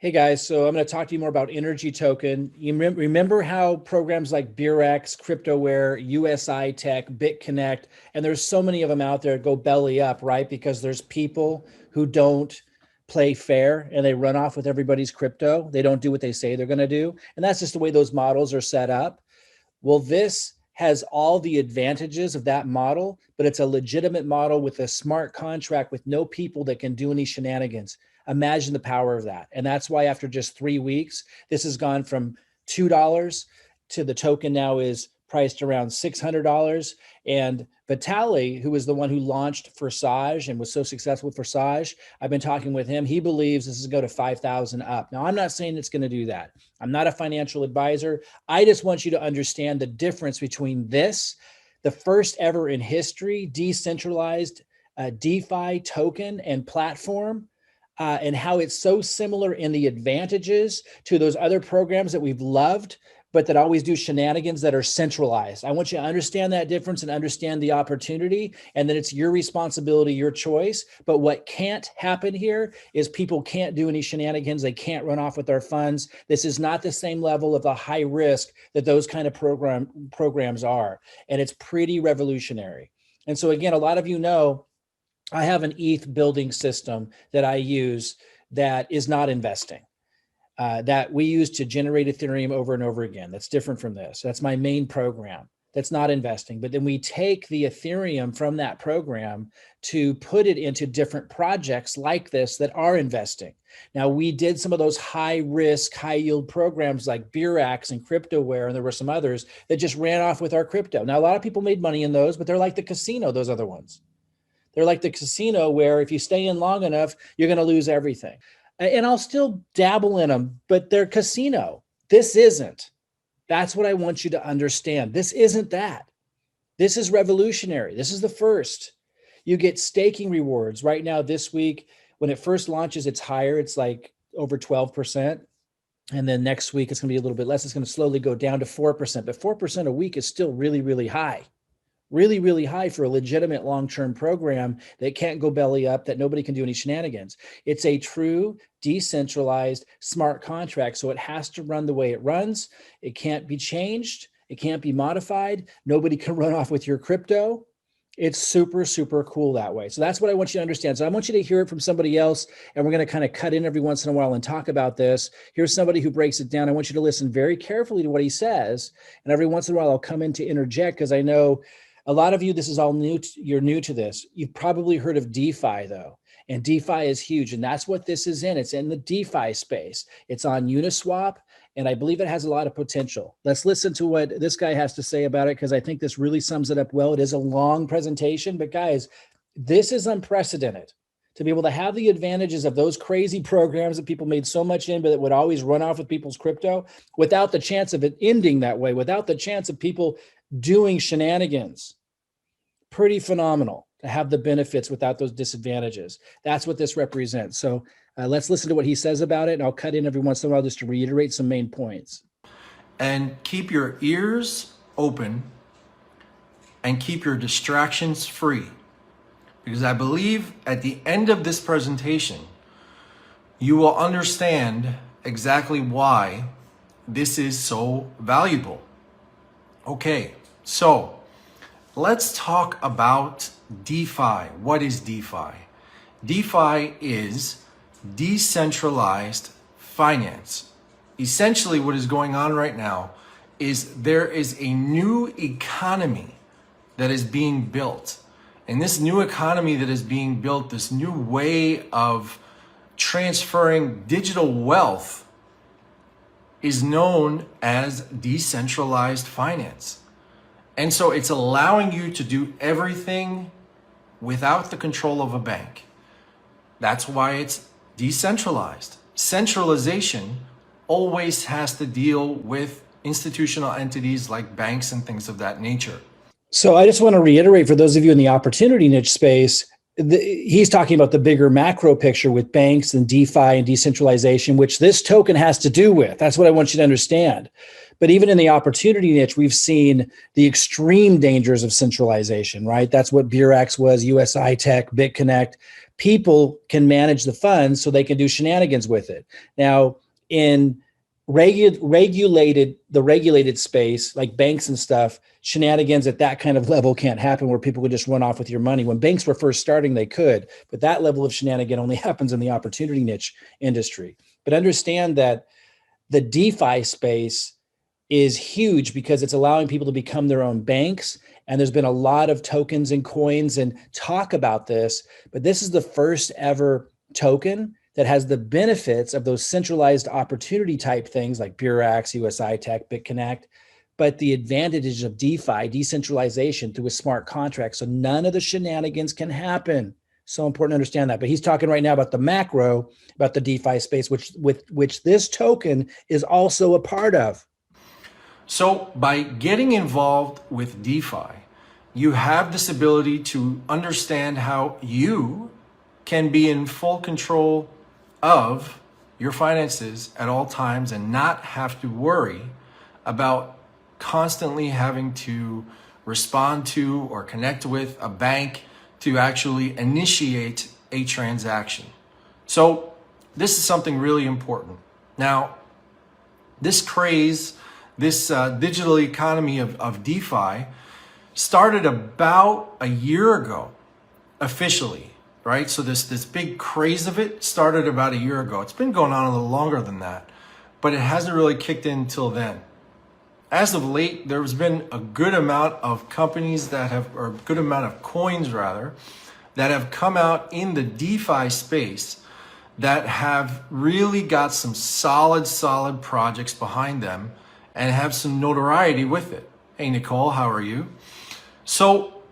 Hey guys, so I'm going to talk to you more about Energy Token. You remember how programs like Beurax, CryptoWare, USI Tech, BitConnect, and there's so many of them out there go belly up, right? Because there's people who don't play fair and they run off with everybody's crypto. They don't do what they say they're going to do. And that's just the way those models are set up. Well, this has all the advantages of that model, but it's a legitimate model with a smart contract with no people that can do any shenanigans. Imagine the power of that. And that's why after just 3 weeks, this has gone from $2 to the token now is priced around $600. And Vitali, who was the one who launched Forsage and was so successful with Forsage, I've been talking with him. He believes this is going to go to 5,000 up. Now, I'm not saying it's going to do that. I'm not a financial advisor. I just want you to understand the difference between this, the first ever in history, decentralized DeFi token and platform, and how it's so similar in the advantages to those other programs that we've loved, but that always do shenanigans that are centralized. I want you to understand that difference and understand the opportunity, and that it's your responsibility, your choice. But what can't happen here is people can't do any shenanigans. They can't run off with our funds. This is not the same level of the high risk that those kind of programs are. And it's pretty revolutionary. And so again, a lot of you know, I have an ETH building system that I use that is not investing, that we use to generate Ethereum over and over again. That's different from this. That's my main program. That's not investing. But then we take the Ethereum from that program to put it into different projects like this that are investing. Now, we did some of those high risk, high yield programs like Beurax and CryptoWare, and there were some others that just ran off with our crypto. Now, a lot of people made money in those, but they're like the casino, those other ones. They're like the casino where if you stay in long enough, you're going to lose everything. And I'll still dabble in them, but they're casino. This isn't. That's what I want you to understand. This isn't that. This is revolutionary. This is the first. You get staking rewards. Right now, this week, when it first launches, it's higher. It's like over 12%. And then next week, it's going to be a little bit less. It's going to slowly go down to 4%. But 4% a week is still really, really high. Really, really high for a legitimate long-term program that can't go belly up, that nobody can do any shenanigans. It's a true decentralized smart contract. So it has to run the way it runs. It can't be changed. It can't be modified. Nobody can run off with your crypto. It's super, super cool that way. So that's what I want you to understand. So I want you to hear it from somebody else, and we're going to kind of cut in every once in a while and talk about this. Here's somebody who breaks it down. I want you to listen very carefully to what he says. And every once in a while, I'll come in to interject because I know a lot of you, this is all new. You're new to this. You've probably heard of DeFi though. And DeFi is huge. And that's what this is in. It's in the DeFi space. It's on Uniswap. And I believe it has a lot of potential. Let's listen to what this guy has to say about it, because I think this really sums it up well. It is a long presentation, but guys, this is unprecedented. To be able to have the advantages of those crazy programs that people made so much in, but that would always run off with people's crypto without the chance of it ending that way, without the chance of people doing shenanigans. Pretty phenomenal to have the benefits without those disadvantages. That's what this represents. So let's listen to what he says about it, and I'll cut in every once in a while just to reiterate some main points. And keep your ears open and keep your distractions free. Because I believe at the end of this presentation, you will understand exactly why this is so valuable. Okay, so let's talk about DeFi. What is DeFi? DeFi is decentralized finance. Essentially, what is going on right now is there is a new economy that is being built. And this new economy that is being built, this new way of transferring digital wealth, is known as decentralized finance. And so it's allowing you to do everything without the control of a bank. That's why it's decentralized. Centralization always has to deal with institutional entities like banks and things of that nature. So I just want to reiterate for those of you in the opportunity niche space, he's talking about the bigger macro picture with banks and DeFi and decentralization, which this token has to do with. That's what I want you to understand. But even in the opportunity niche, we've seen the extreme dangers of centralization, right? That's what Beurax was, USI Tech, BitConnect. people can manage the funds so they can do shenanigans with it. Now, in regulated space like banks and stuff, shenanigans at that kind of level can't happen where people could just run off with your money. When banks were first starting, they could, but that level of shenanigan only happens in the opportunity niche industry. But understand that the DeFi space is huge because it's allowing people to become their own banks. And there's been a lot of tokens and coins and talk about this, but this is the first ever token that has the benefits of those centralized opportunity type things like Beurax, USI Tech, BitConnect, but the advantages of DeFi, decentralization through a smart contract. So none of the shenanigans can happen. So important to understand that. But he's talking right now about the macro, about the DeFi space, which this token is also a part of. So by getting involved with DeFi, you have this ability to understand how you can be in full control of your finances at all times and not have to worry about constantly having to respond to or connect with a bank to actually initiate a transaction. So this is something really important. Now, this craze, this digital economy of DeFi started about a year ago, officially, right? So this big craze of it started about a year ago. It's been going on a little longer than that, but it hasn't really kicked in till then. As of late, there's been a good amount of companies that have, or a good amount of coins rather, that have come out in the DeFi space that have really got some solid projects behind them and have some notoriety with it. Hey, Nicole, how are you? So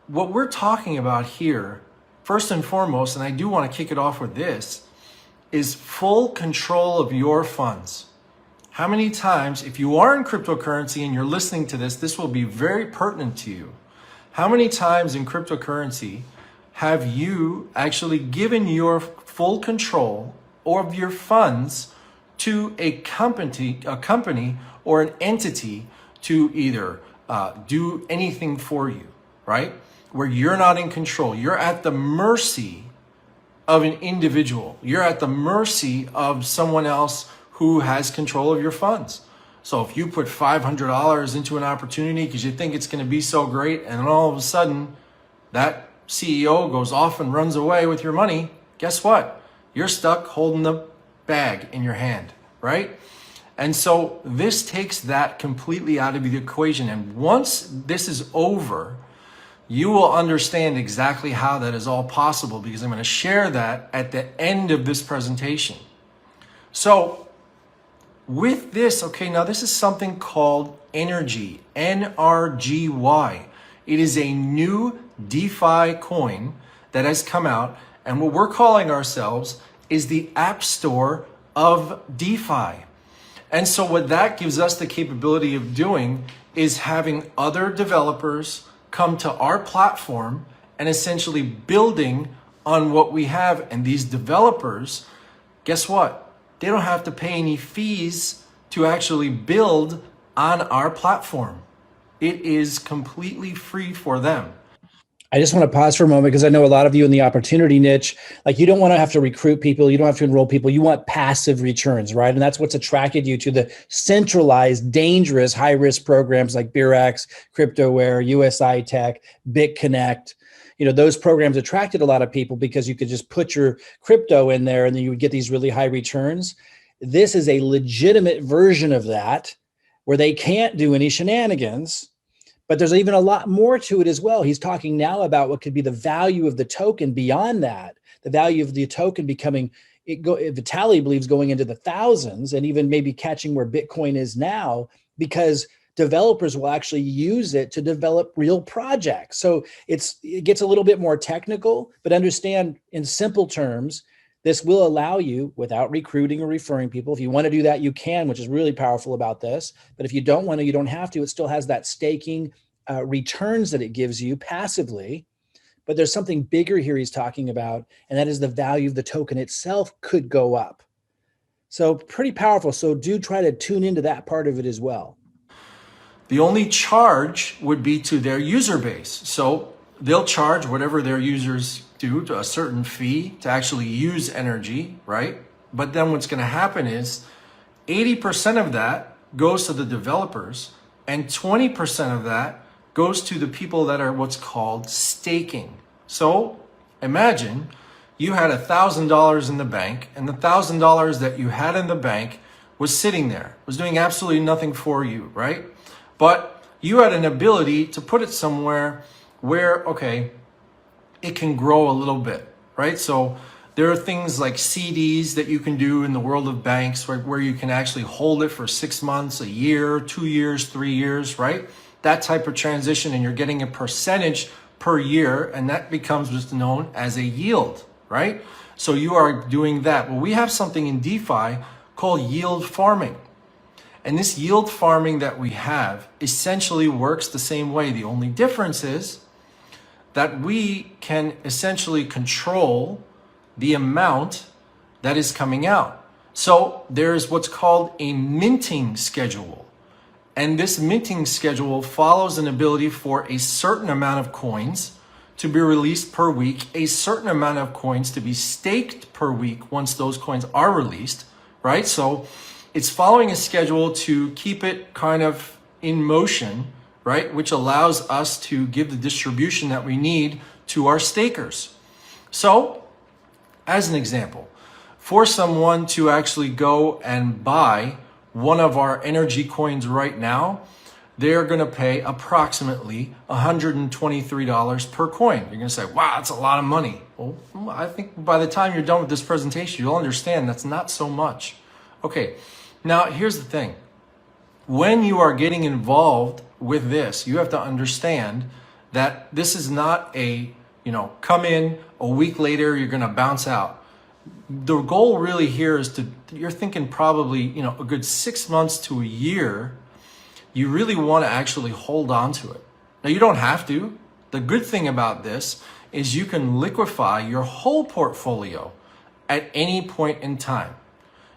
what we're talking about here, first and foremost, and I do want to kick it off with this, is full control of your funds. How many times, if you are in cryptocurrency and you're listening to this, this will be very pertinent to you. How many times in cryptocurrency have you actually given your full control of your funds to a company or an entity to either do anything for you, right? Where you're not in control. You're at the mercy of an individual. You're at the mercy of someone else who has control of your funds. So if you put $500 into an opportunity because you think it's going to be so great, and then all of a sudden that CEO goes off and runs away with your money, guess what? You're stuck holding the bag in your hand, right? And so this takes that completely out of the equation. And once this is over, you will understand exactly how that is all possible, because I'm going to share that at the end of this presentation. So with this, okay, now this is something called NRGY, NRGY. It is a new DeFi coin that has come out, and what we're calling ourselves is the App Store of DeFi. And so what that gives us the capability of doing is having other developers come to our platform and essentially building on what we have. And these developers, guess what? They don't have to pay any fees to actually build on our platform. It is completely free for them. I just want to pause for a moment because I know a lot of you in the opportunity niche, like you don't want to have to recruit people. You don't have to enroll people. You want passive returns, right? And that's what's attracted you to the centralized, dangerous, high risk programs like Beurax, CryptoWare, USI Tech, BitConnect. You know, those programs attracted a lot of people because you could just put your crypto in there and then you would get these really high returns. This is a legitimate version of that where they can't do any shenanigans. But there's even a lot more to it as well. He's talking now about what could be the value of the token beyond that. The value of the token becoming, Vitaly believes, going into the thousands and even maybe catching where Bitcoin is now, because developers will actually use it to develop real projects. So it gets a little bit more technical, but understand in simple terms, this will allow you, without recruiting or referring people, if you want to do that, you can, which is really powerful about this. But if you don't want to, you don't have to. It still has that staking returns that it gives you passively. But there's something bigger here he's talking about, and that is the value of the token itself could go up. So pretty powerful. So do try to tune into that part of it as well. The only charge would be to their user base. So they'll charge whatever their users do, to a certain fee to actually use NRGY, right? But then what's going to happen is 80% of that goes to the developers and 20% of that goes to the people that are what's called staking. So imagine you had $1,000 in the bank, and the $1,000 that you had in the bank was sitting there, was doing absolutely nothing for you, right? But you had an ability to put it somewhere where, okay, it can grow a little bit, right? So there are things like CDs that you can do in the world of banks, right, where you can actually hold it for 6 months, a year, 2 years, 3 years, right? That type of transition, and you're getting a percentage per year, and that becomes what's known as a yield, right? So you are doing that. Well, we have something in DeFi called yield farming. And this yield farming that we have essentially works the same way. The only difference is that we can essentially control the amount that is coming out. So there's what's called a minting schedule. And this minting schedule follows an ability for a certain amount of coins to be released per week, a certain amount of coins to be staked per week once those coins are released, right? So it's following a schedule to keep it kind of in motion, right? Which allows us to give the distribution that we need to our stakers. So, as an example, for someone to actually go and buy one of our NRGY coins right now, they're going to pay approximately $123 per coin. You're going to say, wow, that's a lot of money. Well, I think by the time you're done with this presentation, you'll understand that's not so much. Okay, now here's the thing. When you are getting involved with this, you have to understand that this is not a, come in a week later, you're going to bounce out. The goal really here is you're thinking probably, a good 6 months to a year. You really want to actually hold on to it. Now, you don't have to. The good thing about this is you can liquefy your whole portfolio at any point in time.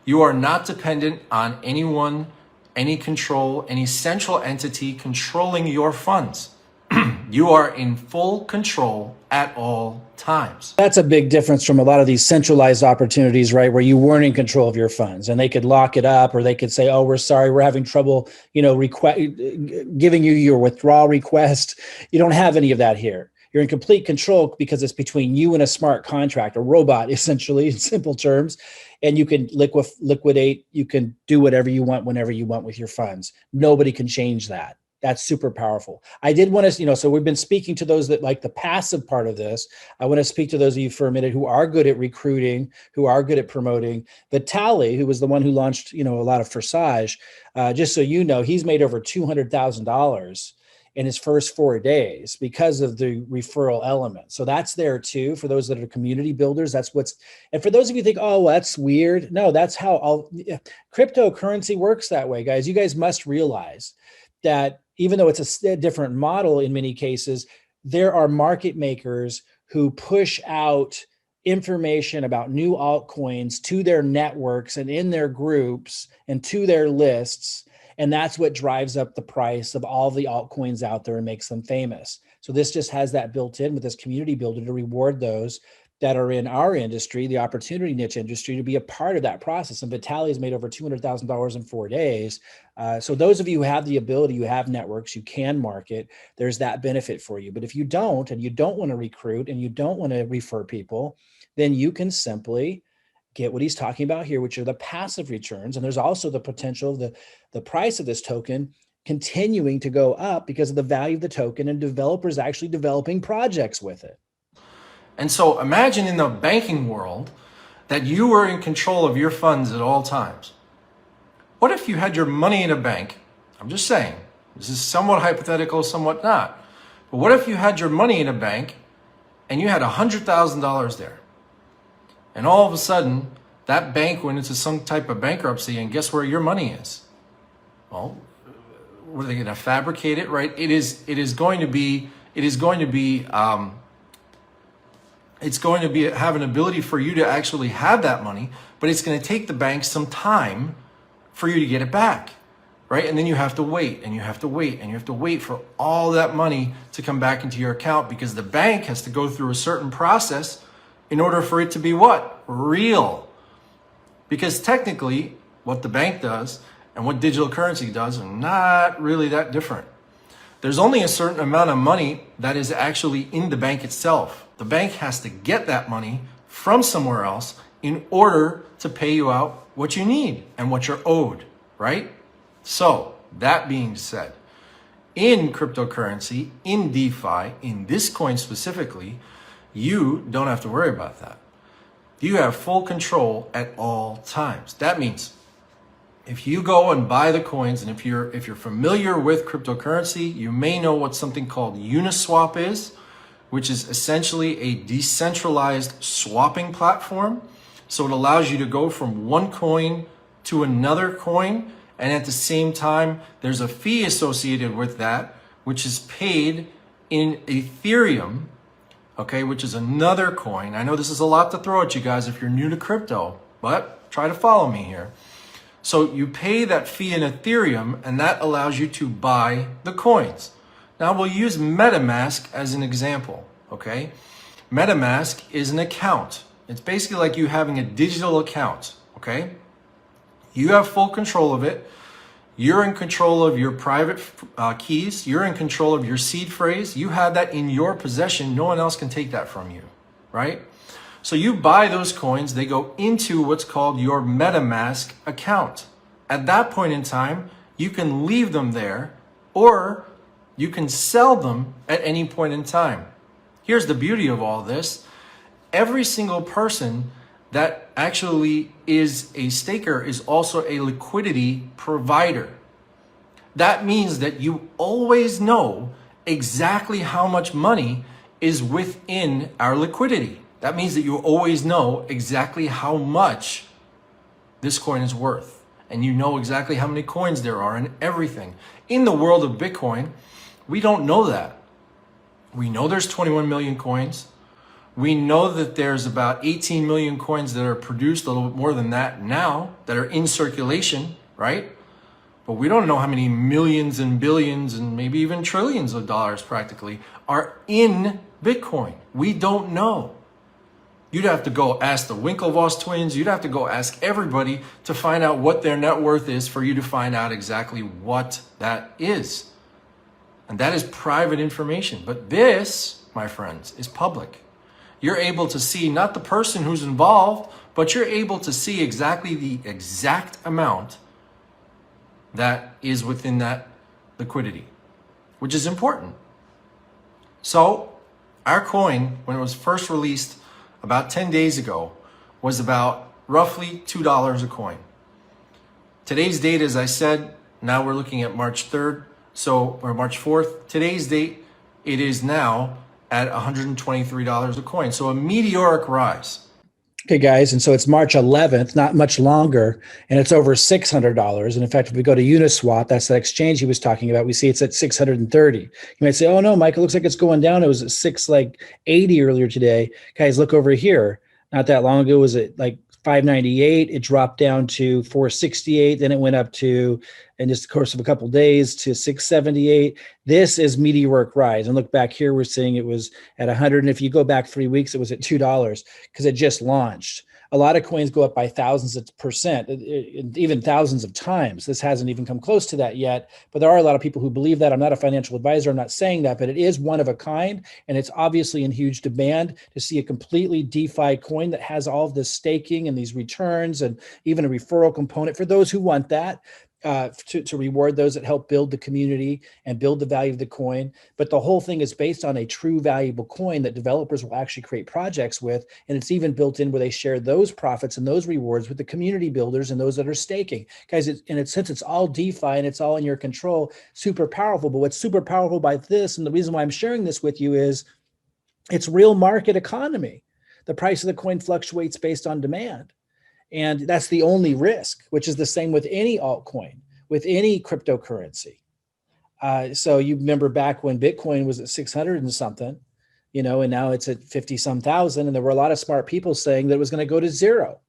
You are not dependent on anyone, any control, any central entity controlling your funds. You are in full control at all times. That's a big difference from a lot of these centralized opportunities, right? Where you weren't in control of your funds and they could lock it up, or they could say, oh, we're sorry, we're having trouble, giving you your withdrawal request. You don't have any of that here. You're in complete control because it's between you and a smart contract, a robot, essentially, in simple terms. And you can liquidate, you can do whatever you want, whenever you want with your funds. Nobody can change that. That's super powerful. I did want to, so we've been speaking to those that like the passive part of this. I want to speak to those of you for a minute who are good at recruiting, who are good at promoting. Vitaly, who was the one who launched, a lot of Forsage, just so you know, he's made over $200,000 in his first 4 days because of the referral element. So that's there too, for those that are community builders. And for those of you who think, oh, well, that's weird. No, that's how cryptocurrency works that way, guys. You guys must realize that even though it's a different model in many cases, there are market makers who push out information about new altcoins to their networks and in their groups and to their lists. And that's what drives up the price of all the altcoins out there and makes them famous. So this just has that built in with this community builder to reward those that are in our industry, the opportunity niche industry, to be a part of that process. And Vitaly has made over $200,000 in 4 days. So those of you who have the ability, you have networks, you can market, there's that benefit for you. But if you don't, and you don't want to recruit and you don't want to refer people, then you can simply get what he's talking about here, which are the passive returns. And there's also the potential of the price of this token continuing to go up because of the value of the token and developers actually developing projects with it. And so imagine in the banking world that you were in control of your funds at all times. What if you had your money in a bank? I'm just saying, this is somewhat hypothetical, somewhat not. But what if you had your money in a bank and you had $100,000 there? And all of a sudden, that bank went into some type of bankruptcy, and guess where your money is? Well, were they going to fabricate it, right? It's going to have an ability for you to actually have that money, but it's going to take the bank some time for you to get it back. right? And then you have to wait and you have to wait and you have to wait for all that money to come back into your account, because the bank has to go through a certain process in order for it to be what? Real. Because technically what the bank does and what digital currency does are not really that different. There's only a certain amount of money that is actually in the bank itself. The bank has to get that money from somewhere else in order to pay you out what you need and what you're owed, right? So that being said, in cryptocurrency, in DeFi, in this coin specifically, you don't have to worry about that. You have full control at all times. That means if you go and buy the coins, and if you're familiar with cryptocurrency, you may know what something called Uniswap is, which is essentially a decentralized swapping platform. So it allows you to go from one coin to another coin, and at the same time, there's a fee associated with that, which is paid in Ethereum, okay, which is another coin. I know this is a lot to throw at you guys if you're new to crypto, but try to follow me here. So you pay that fee in Ethereum, and that allows you to buy the coins. Now we'll use MetaMask as an example, okay? MetaMask is an account. It's basically like you having a digital account, okay? You have full control of it. You're in control of your private keys. You're in control of your seed phrase. You have that in your possession. No one else can take that from you, right? So you buy those coins, they go into what's called your MetaMask account. At that point in time, you can leave them there, or you can sell them at any point in time. Here's the beauty of all this. Every single person that actually is a staker is also a liquidity provider. That means that you always know exactly how much money is within our liquidity. That means that you always know exactly how much this coin is worth. And you know exactly how many coins there are and everything. In the world of Bitcoin, we don't know that. We know there's 21 million coins. We know that there's about 18 million coins that are produced, a little bit more than that now, that are in circulation, right? But we don't know how many millions and billions and maybe even trillions of dollars practically are in Bitcoin. We don't know. You'd have to go ask the Winklevoss twins. You'd have to go ask everybody to find out what their net worth is for you to find out exactly what that is. And that is private information. But this, my friends, is public. You're able to see not the person who's involved, but you're able to see exactly the exact amount that is within that liquidity, which is important. So our coin, when it was first released about 10 days ago, was about roughly $2 a coin. Today's date, as I said, now we're looking at March 3rd, or March 4th. Today's date, it is now at $123 a coin. So a meteoric rise. Okay, guys. And so it's March 11th, not much longer, and it's over $600. And in fact, if we go to Uniswap, that's the exchange he was talking about, we see it's at 630. You might say, oh no, Mike, it looks like it's going down. It was at 680 earlier today. Guys, look over here. Not that long ago, it was at like 598. It dropped down to 468. Then it went up to, in just the course of a couple of days, to 678. This is meteoric rise. And look back here, we're seeing it was at 100. And if you go back 3 weeks, it was at $2 because it just launched. A lot of coins go up by thousands of percent, even thousands of times. This hasn't even come close to that yet, but there are a lot of people who believe that. I'm not a financial advisor. I'm not saying that, but it is one of a kind, and it's obviously in huge demand to see a completely DeFi coin that has all of this staking and these returns and even a referral component for those who want that. To reward those that help build the community and build the value of the coin. But the whole thing is based on a true valuable coin that developers will actually create projects with. And it's even built in where they share those profits and those rewards with the community builders and those that are staking. Guys, since it's all DeFi and it's all in your control, super powerful. But what's super powerful by this, and the reason why I'm sharing this with you, is it's real market economy. The price of the coin fluctuates based on demand. And that's the only risk, which is the same with any altcoin, with any cryptocurrency. So you remember back when Bitcoin was at 600 and something, and now it's at 50 some thousand. And there were a lot of smart people saying that it was going to go to zero.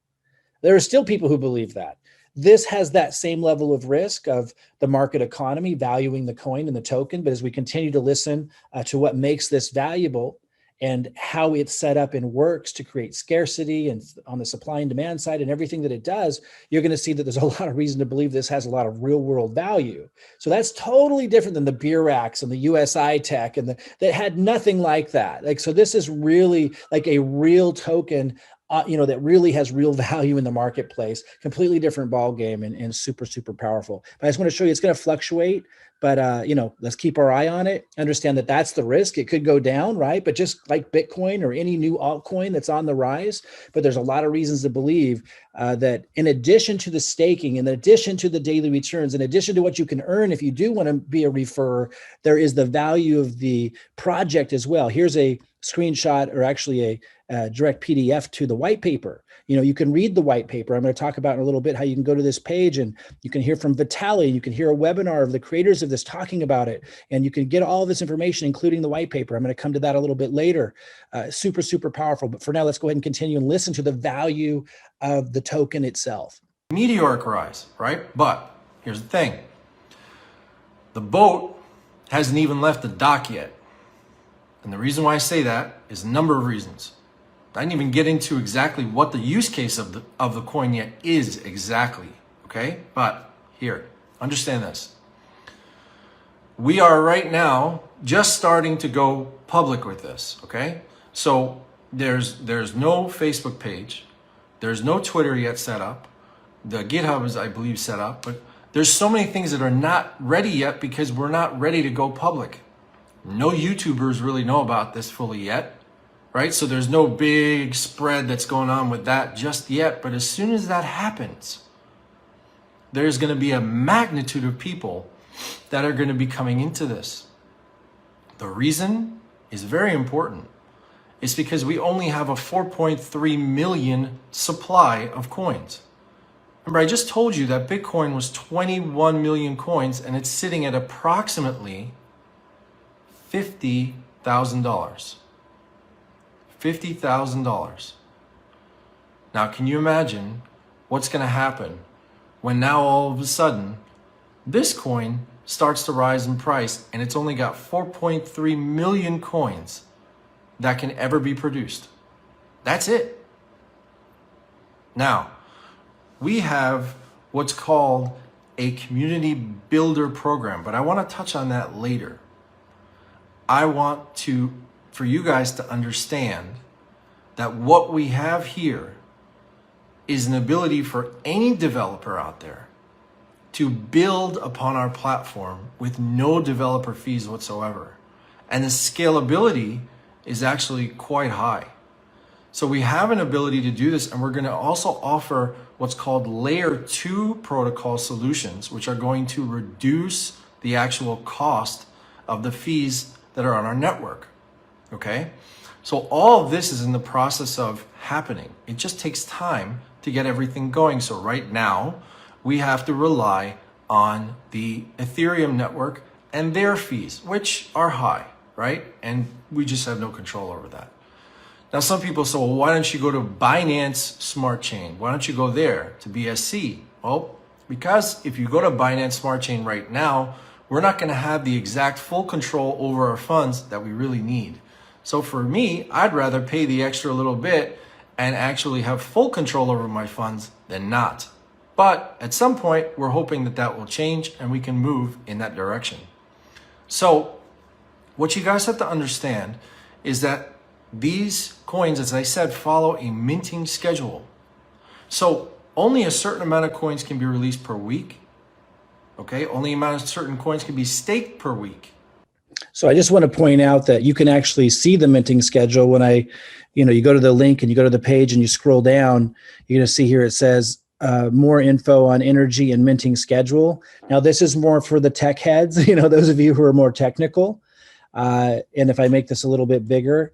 There are still people who believe that. this has that same level of risk of the market economy valuing the coin and the token. But as we continue to listen to what makes this valuable and how it's set up and works to create scarcity and on the supply and demand side and everything that it does, you're going to see that there's a lot of reason to believe this has a lot of real world value. So that's totally different than the Beurax and the USI tech and that had nothing like that. Like, so this is really like a real token, that really has real value in the marketplace. Completely different ball game and super, super powerful. But I just want to show you it's going to fluctuate. But, let's keep our eye on it. Understand that that's the risk. It could go down, right? But just like Bitcoin or any new altcoin that's on the rise, but there's a lot of reasons to believe that in addition to the staking, in addition to the daily returns, in addition to what you can earn if you do want to be a referrer, there is the value of the project as well. Here's a screenshot, or actually a direct PDF to the white paper. You can read the white paper. I'm going to talk about in a little bit how you can go to this page and you can hear from Vitaly. You can hear a webinar of the creators of this talking about it. And you can get all this information, including the white paper. I'm going to come to that a little bit later. Super, super powerful. But for now, let's go ahead and continue and listen to the value of the token itself. Meteoric rise, right? But here's the thing. The boat hasn't even left the dock yet. And the reason why I say that is a number of reasons. I didn't even get into exactly what the use case of the coin yet is exactly, okay? But here, understand this. We are right now just starting to go public with this, okay? So there's no Facebook page. There's no Twitter yet set up. The GitHub is, I believe, set up. But there's so many things that are not ready yet because we're not ready to go public. No YouTubers really know about this fully yet. Right? So there's no big spread that's going on with that just yet. But as soon as that happens, there's going to be a magnitude of people that are going to be coming into this. The reason is very important. It's because we only have a 4.3 million supply of coins. Remember, I just told you that Bitcoin was 21 million coins and it's sitting at approximately $50,000. $50,000. Now, can you imagine what's going to happen when now all of a sudden this coin starts to rise in price and it's only got 4.3 million coins that can ever be produced? That's it. Now, we have what's called a community builder program, but I want to touch on that later. I want for you guys to understand that what we have here is an ability for any developer out there to build upon our platform with no developer fees whatsoever. And the scalability is actually quite high. So we have an ability to do this, and we're going to also offer what's called layer 2 protocol solutions, which are going to reduce the actual cost of the fees that are on our network. Okay? So all of this is in the process of happening. It just takes time to get everything going. So right now, we have to rely on the Ethereum network and their fees, which are high, right? And we just have no control over that. Now, some people say, well, why don't you go to Binance Smart Chain? Why don't you go there to BSC? Well, because if you go to Binance Smart Chain right now, we're not going to have the exact full control over our funds that we really need. So for me, I'd rather pay the extra little bit and actually have full control over my funds than not. But at some point, we're hoping that that will change and we can move in that direction. So what you guys have to understand is that these coins, as I said, follow a minting schedule. So only a certain amount of coins can be released per week. Okay, only amount of certain coins can be staked per week. So I just want to point out that you can actually see the minting schedule when you go to the link and you go to the page and you scroll down, you're going to see here it says more info on NRGY and minting schedule. Now this is more for the tech heads, those of you who are more technical. And if I make this a little bit bigger,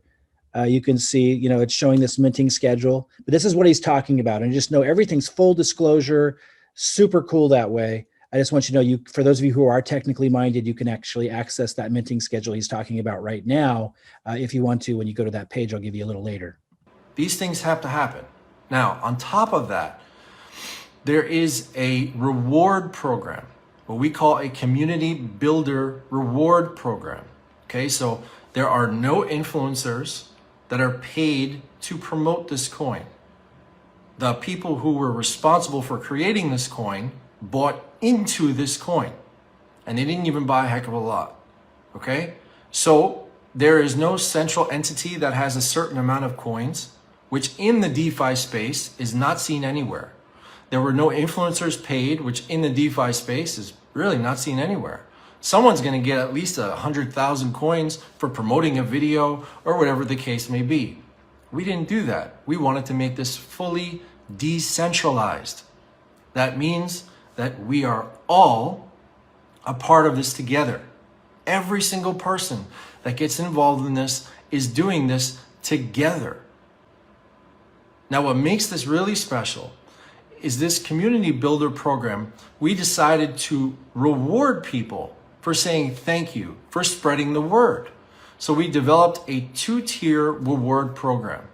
you can see, it's showing this minting schedule. But this is what he's talking about. And just know everything's full disclosure, super cool that way. I just want you to know, for those of you who are technically minded, you can actually access that minting schedule he's talking about right now. If you want to, when you go to that page, I'll give you a little later. These things have to happen. Now, on top of that, there is a reward program, what we call a community builder reward program. Okay, so there are no influencers that are paid to promote this coin. The people who were responsible for creating this coin bought into this coin, and they didn't even buy a heck of a lot. Okay, so there is no central entity that has a certain amount of coins, which in the DeFi space is not seen anywhere. There were no influencers paid, which in the DeFi space is really not seen anywhere. Someone's going to get at least 100,000 coins for promoting a video or whatever the case may be. We didn't do that. We wanted to make this fully decentralized. That means that we are all a part of this together. Every single person that gets involved in this is doing this together. Now, what makes this really special is this community builder program. We decided to reward people for saying thank you, for spreading the word. So we developed a 2-tier reward program.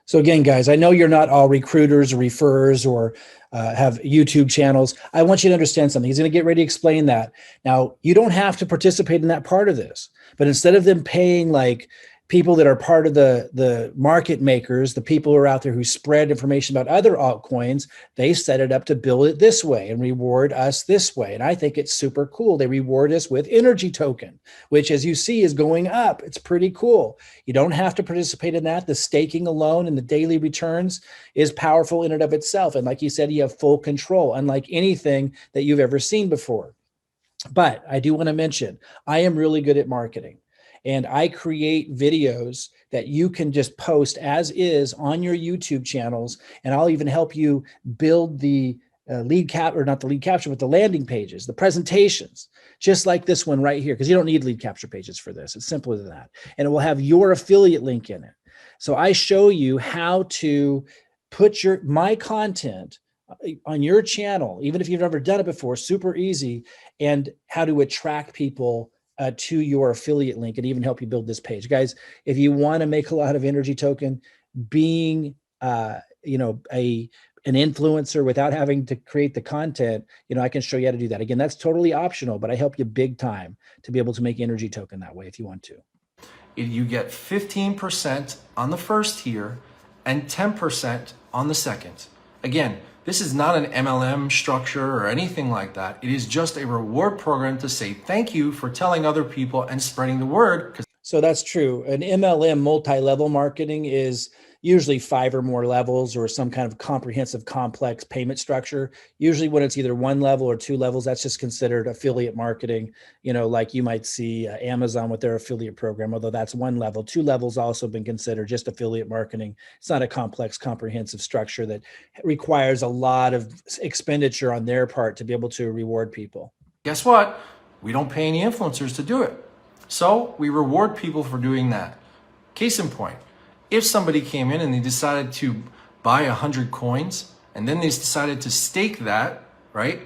So again, guys, I know you're not all recruiters or referrers or have YouTube channels. I want you to understand something. He's going to get ready to explain that. Now, you don't have to participate in that part of this, but instead of them paying like people that are part of the market makers, the people who are out there who spread information about other altcoins, they set it up to build it this way and reward us this way. And I think it's super cool. They reward us with energy token, which as you see is going up. It's pretty cool. You don't have to participate in that. The staking alone and the daily returns is powerful in and of itself. And like you said, you have full control, unlike anything that you've ever seen before. But I do want to mention, I am really good at marketing. And I create videos that you can just post as is on your YouTube channels. And I'll even help you build the not the lead capture, but the landing pages, the presentations, just like this one right here, because you don't need lead capture pages for this. It's simpler than that. And it will have your affiliate link in it. So I show you how to put my content on your channel, even if you've never done it before, super easy, and how to attract people to your affiliate link and even help you build this page. Guys, if you want to make a lot of energy token, being an influencer without having to create the content, I can show you how to do that. Again, that's totally optional, but I help you big time to be able to make energy token that way if you want to. You get 15% on the first tier and 10% on the second. Again, this is not an MLM structure or anything like that. It is just a reward program to say thank you for telling other people and spreading the word. So that's true. An MLM, multi-level marketing, is usually 5 or more levels or some kind of comprehensive complex payment structure. Usually when it's either 1 level or 2 levels, that's just considered affiliate marketing. Like you might see Amazon with their affiliate program, although that's 1 level. 2 levels also been considered just affiliate marketing. It's not a complex, comprehensive structure that requires a lot of expenditure on their part to be able to reward people. Guess what? We don't pay any influencers to do it. So we reward people for doing that. Case in point, if somebody came in and they decided to buy 100 coins and then they decided to stake that, right?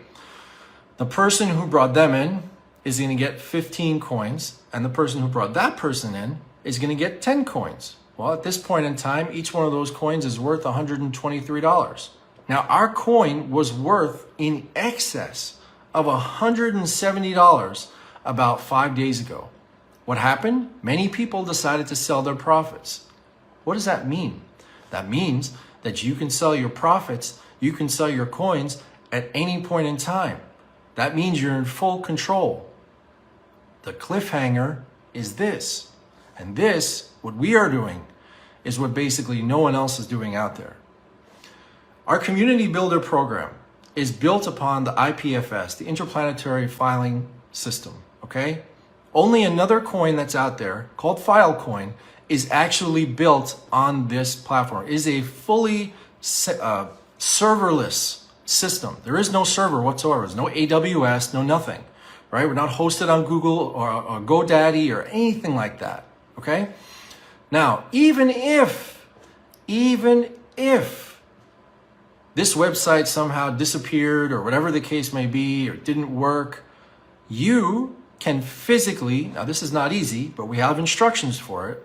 The person who brought them in is going to get 15 coins and the person who brought that person in is going to get 10 coins. Well, at this point in time, each one of those coins is worth $123. Now, our coin was worth in excess of $170 about 5 days ago. What happened? Many people decided to sell their profits. What does that mean? That means that you can sell your profits, you can sell your coins at any point in time. That means you're in full control. The cliffhanger is this. And this, what we are doing, is what basically no one else is doing out there. Our community builder program is built upon the IPFS, the Interplanetary Filing System, okay? Only another coin that's out there called Filecoin is actually built on this platform. It is a fully serverless system. There is no server whatsoever. There's no AWS, no nothing, right? We're not hosted on Google or GoDaddy or anything like that, okay? Now, even if this website somehow disappeared or whatever the case may be or didn't work, you can physically, now this is not easy, but we have instructions for it.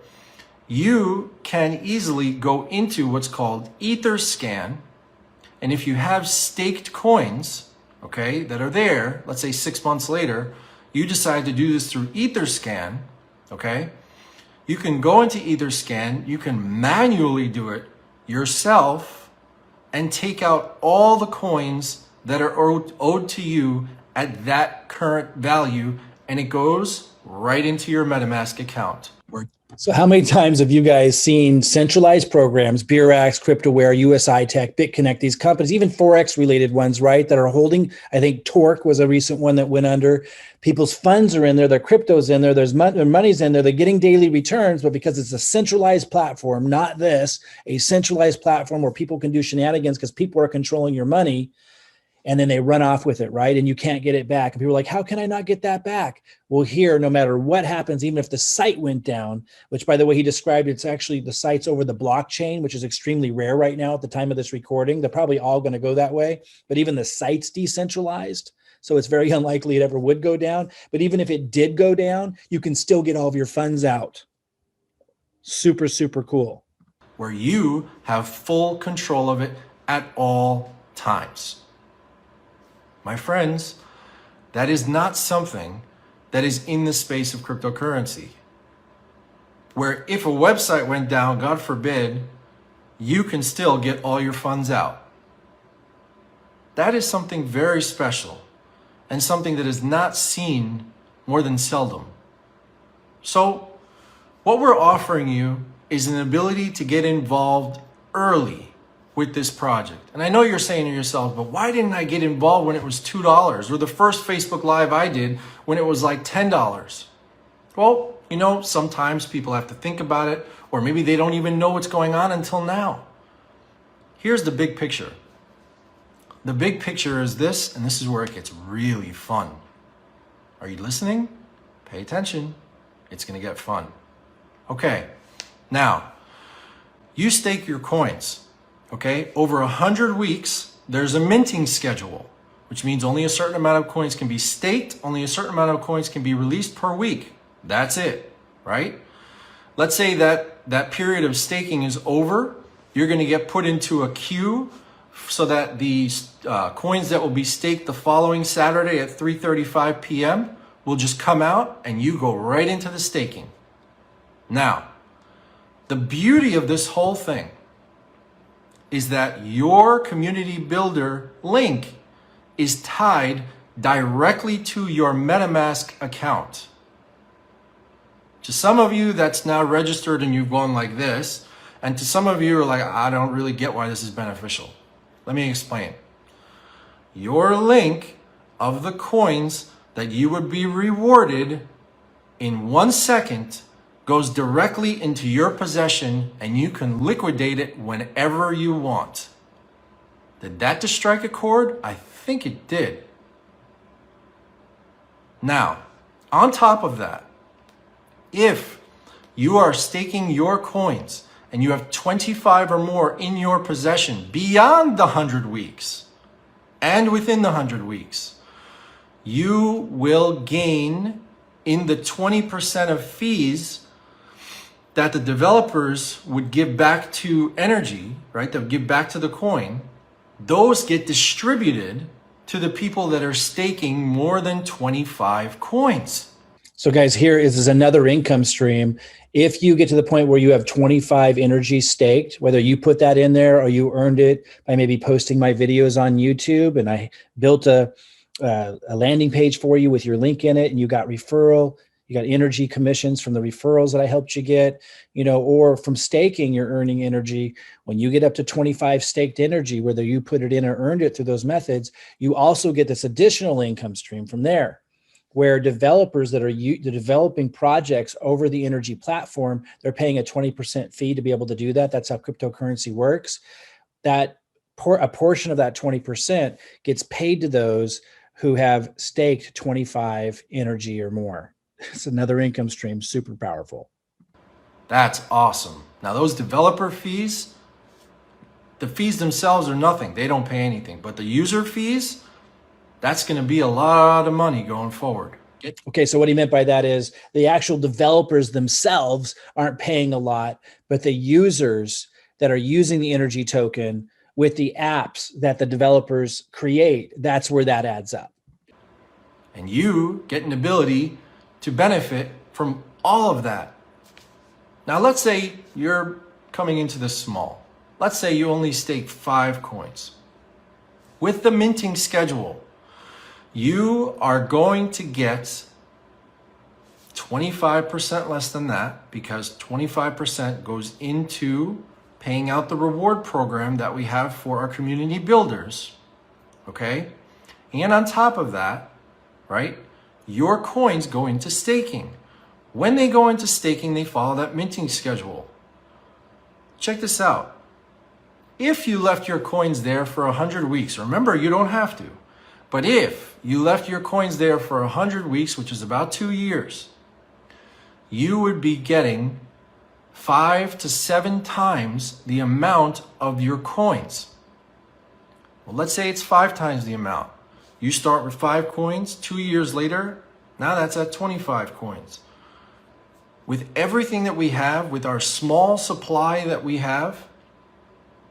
You can easily go into what's called Etherscan And if you have staked coins, okay, that are there, let's say 6 months later, you decide to do this through Etherscan, okay, you can go into Etherscan, you can manually do it yourself and take out all the coins that are owed to you at that current value, and it goes right into your MetaMask account. So how many times have you guys seen centralized programs, Beurax, CryptoWare, USI Tech, BitConnect, these companies, even Forex related ones, right, that are holding, I think Torque was a recent one that went under. People's funds are in there, their crypto's in there, their money's in there, they're getting daily returns, but because it's a centralized platform, not this, a centralized platform where people can do shenanigans because people are controlling your money, and then they run off with it, right? And you can't get it back. And people are like, how can I not get that back? Well, here, no matter what happens, even if the site went down, which by the way, he described, it's actually the site's over the blockchain, which is extremely rare right now at the time of this recording. They're probably all going to go that way, but even the site's decentralized. So it's very unlikely it ever would go down. But even if it did go down, you can still get all of your funds out. Super, super cool. Where you have full control of it at all times. My friends, that is not something that is in the space of cryptocurrency. Where if a website went down, God forbid, you can still get all your funds out. That is something very special and something that is not seen more than seldom. So what we're offering you is an ability to get involved early with this project. And I know you're saying to yourself, but why didn't I get involved when it was $2? Or the first Facebook Live I did when it was like $10? Well, you know, sometimes people have to think about it, or maybe they don't even know what's going on until now. Here's the big picture. The big picture is this, and this is where it gets really fun. Are you listening? Pay attention. It's gonna get fun. Okay, now, you stake your coins. Okay, over 100 weeks, there's a minting schedule, which means only a certain amount of coins can be staked, only a certain amount of coins can be released per week. That's it, right? Let's say that that period of staking is over. You're going to get put into a queue so that the coins that will be staked the following Saturday at 3:35 p.m. will just come out and you go right into the staking. Now, the beauty of this whole thing is that your community builder link is tied directly to your MetaMask account. To some of you, that's now registered and you've gone like this. And to some of you are like, I don't really get why this is beneficial. Let me explain. Your link of the coins that you would be rewarded in 1 second goes directly into your possession and you can liquidate it whenever you want. Did that just strike a chord? I think it did. Now, on top of that, if you are staking your coins and you have 25 or more in your possession beyond the 100 weeks and within the 100 weeks, you will gain in the 20% of fees that the developers would give back to NRGY, right? They'll give back to the coin. Those get distributed to the people that are staking more than 25 coins. So guys, here is another income stream. If you get to the point where you have 25 NRGY staked, whether you put that in there or you earned it by maybe posting my videos on YouTube, and I built a landing page for you with your link in it, and you got referral, you got NRGY commissions from the referrals that I helped you get, you know, or from staking, you're earning NRGY. When you get up to 25 staked NRGY, whether you put it in or earned it through those methods, you also get this additional income stream from there, where developers that are developing projects over the NRGY platform, they're paying a 20% fee to be able to do that. That's how cryptocurrency works. That a portion of that 20% gets paid to those who have staked 25 NRGY or more. It's another income stream, super powerful. That's awesome. Now those developer fees, the fees themselves are nothing. They don't pay anything. But the user fees, that's going to be a lot of money going forward. Okay, so what he meant by that is the actual developers themselves aren't paying a lot, but the users that are using the NRGY token with the apps that the developers create, that's where that adds up. And you get an ability to benefit from all of that. Now, let's say you're coming into this small. Let's say you only stake 5 coins. With the minting schedule, you are going to get 25% less than that, because 25% goes into paying out the reward program that we have for our community builders. Okay? And on top of that, right, your coins go into staking. When they go into staking, they follow that minting schedule. Check this out. If you left your coins there for 100 weeks, remember, you don't have to, but if you left your coins there for 100 weeks, which is about 2 years, you would be getting 5 to 7 times the amount of your coins. Well, let's say it's 5 times the amount. You start with 5 coins, 2 years later, now that's at 25 coins. With everything that we have, with our small supply that we have,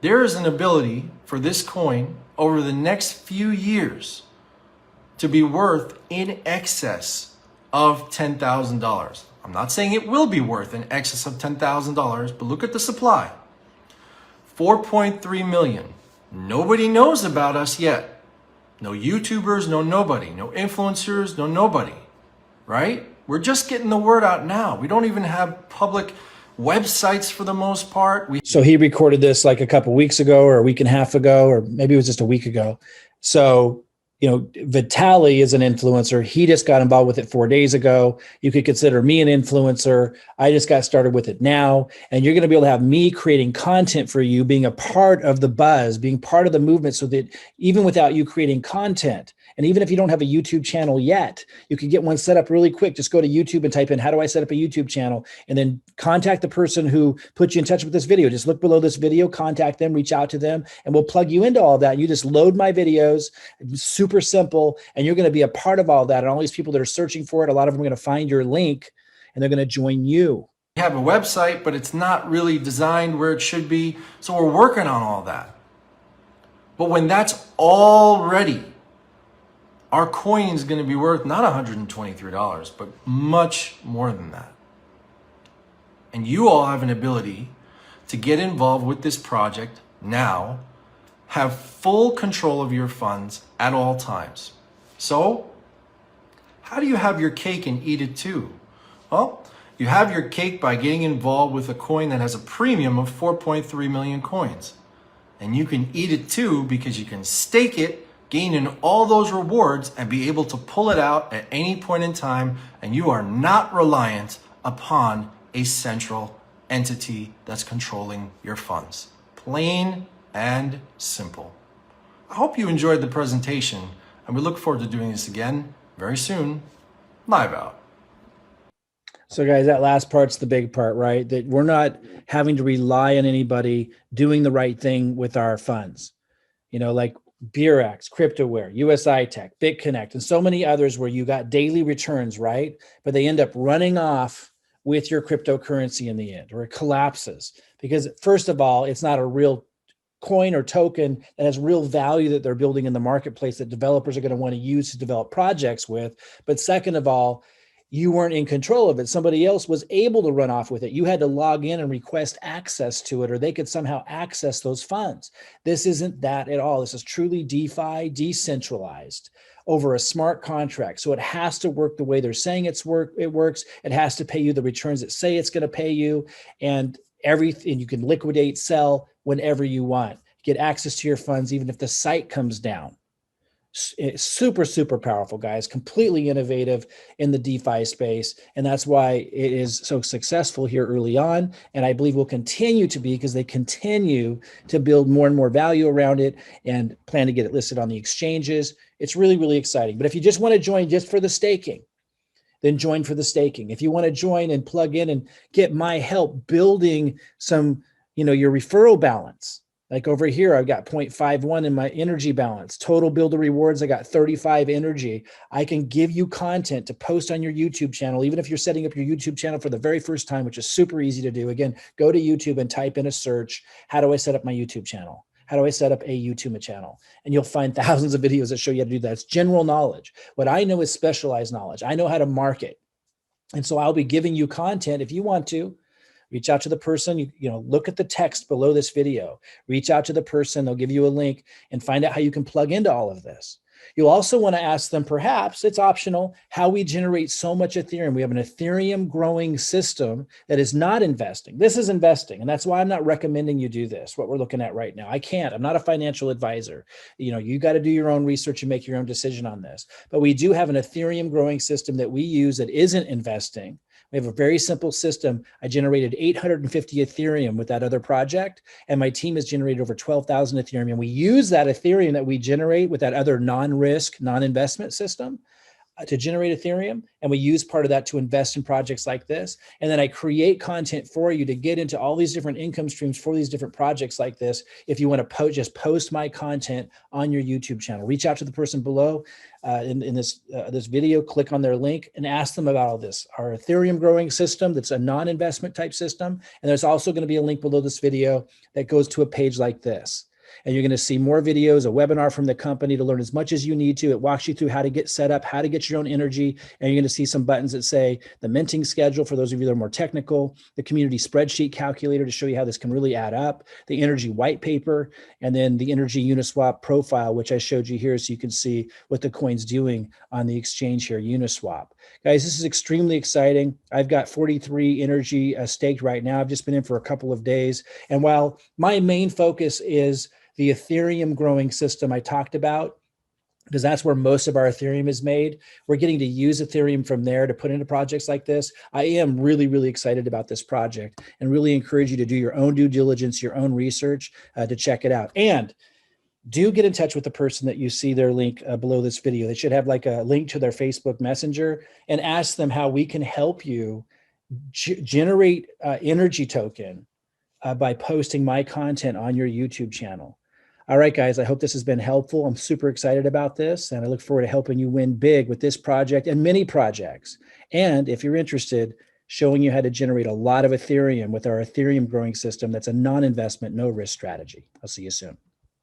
there is an ability for this coin over the next few years to be worth in excess of $10,000. I'm not saying it will be worth in excess of $10,000, but look at the supply. 4.3 million. Nobody knows about us yet. No YouTubers, no nobody. No influencers, no nobody. Right? We're just getting the word out now. We don't even have public websites for the most part. So he recorded this like a couple weeks ago or a week and a half ago, or maybe it was just a week ago. So, you know, Vitaly is an influencer. He just got involved with it 4 days ago. You could consider me an influencer. I just got started with it now. And you're going to be able to have me creating content for you, being a part of the buzz, being part of the movement, so that even without you creating content, and even if you don't have a YouTube channel yet, you can get one set up really quick. Just go to YouTube and type in, how do I set up a YouTube channel? And then contact the person who put you in touch with this video. Just look below this video, contact them, reach out to them, and we'll plug you into all that. You just load my videos. It's super simple. And you're going to be a part of all that. And all these people that are searching for it, a lot of them are going to find your link and they're going to join you. We have a website, but it's not really designed where it should be. So we're working on all that. But when that's all ready, our coin is going to be worth not $123, but much more than that. And you all have an ability to get involved with this project now, have full control of your funds at all times. So, how do you have your cake and eat it too? Well, you have your cake by getting involved with a coin that has a premium of 4.3 million coins. And you can eat it too because you can stake it, gain in all those rewards, and be able to pull it out at any point in time, and you are not reliant upon a central entity that's controlling your funds. Plain and simple. I hope you enjoyed the presentation, and we look forward to doing this again very soon. Live out. So guys, that last part's the big part, right? That we're not having to rely on anybody doing the right thing with our funds. You know, like Beurax, Cryptoware, USI Tech, BitConnect, and so many others where you got daily returns, right? But they end up running off with your cryptocurrency in the end, or it collapses. Because first of all, it's not a real coin or token that has real value that they're building in the marketplace that developers are going to want to use to develop projects with. But second of all, you weren't in control of it. Somebody else was able to run off with it. You had to log in and request access to it, or they could somehow access those funds. This isn't that at all. This is truly DeFi, decentralized, over a smart contract. So it has to work the way they're saying it works. It has to pay you the returns that say it's going to pay you, and everything. You can liquidate, sell whenever you want. Get access to your funds, even if the site comes down. It's super, super powerful, guys, completely innovative in the DeFi space. And that's why it is so successful here early on. And I believe will continue to be, because they continue to build more and more value around it and plan to get it listed on the exchanges. It's really, really exciting. But if you just want to join just for the staking, then join for the staking. If you want to join and plug in and get my help building some, your referral balance. Like over here, I've got 0.51 in my NRGY balance. Total builder rewards, I got 35 NRGY. I can give you content to post on your YouTube channel, even if you're setting up your YouTube channel for the very first time, which is super easy to do. Again, go to YouTube and type in a search, how do I set up my YouTube channel? How do I set up a YouTube channel? And you'll find thousands of videos that show you how to do that. It's general knowledge. What I know is specialized knowledge. I know how to market. And so I'll be giving you content. If you want to, reach out to the person, look at the text below this video, reach out to the person, they'll give you a link and find out how you can plug into all of this. You'll also want to ask them, perhaps it's optional, how we generate so much Ethereum. We have an Ethereum growing system that is not investing. This is investing. And that's why I'm not recommending you do this, what we're looking at right now. I can't, I'm not a financial advisor. You got to do your own research and make your own decision on this. But we do have an Ethereum growing system that we use that isn't investing. We have a very simple system. I generated 850 Ethereum with that other project, and my team has generated over 12,000 Ethereum. And we use that Ethereum that we generate with that other non-risk, non-investment system to generate Ethereum. And we use part of that to invest in projects like this. And then I create content for you to get into all these different income streams for these different projects like this. If you want to just post my content on your YouTube channel, reach out to the person below in this video, click on their link and ask them about all this. Our Ethereum growing system, that's a non-investment type system. And there's also going to be a link below this video that goes to a page like this. And you're going to see more videos, a webinar from the company to learn as much as you need to. It walks you through how to get set up, how to get your own energy. And you're going to see some buttons that say the minting schedule for those of you that are more technical, the community spreadsheet calculator to show you how this can really add up, the energy white paper, and then the energy Uniswap profile, which I showed you here so you can see what the coin's doing on the exchange here, Uniswap. Guys, this is extremely exciting. I've got 43 energy staked right now. I've just been in for a couple of days. And while my main focus is the Ethereum growing system I talked about, because that's where most of our Ethereum is made, we're getting to use Ethereum from there to put into projects like this. I am really, really excited about this project and really encourage you to do your own due diligence, your own research to check it out. And do get in touch with the person that you see their link below this video. They should have like a link to their Facebook Messenger, and ask them how we can help you generate energy token by posting my content on your YouTube channel. All right, guys, I hope this has been helpful. I'm super excited about this, and I look forward to helping you win big with this project and many projects. And if you're interested, showing you how to generate a lot of Ethereum with our Ethereum growing system that's a non-investment, no risk strategy. I'll see you soon.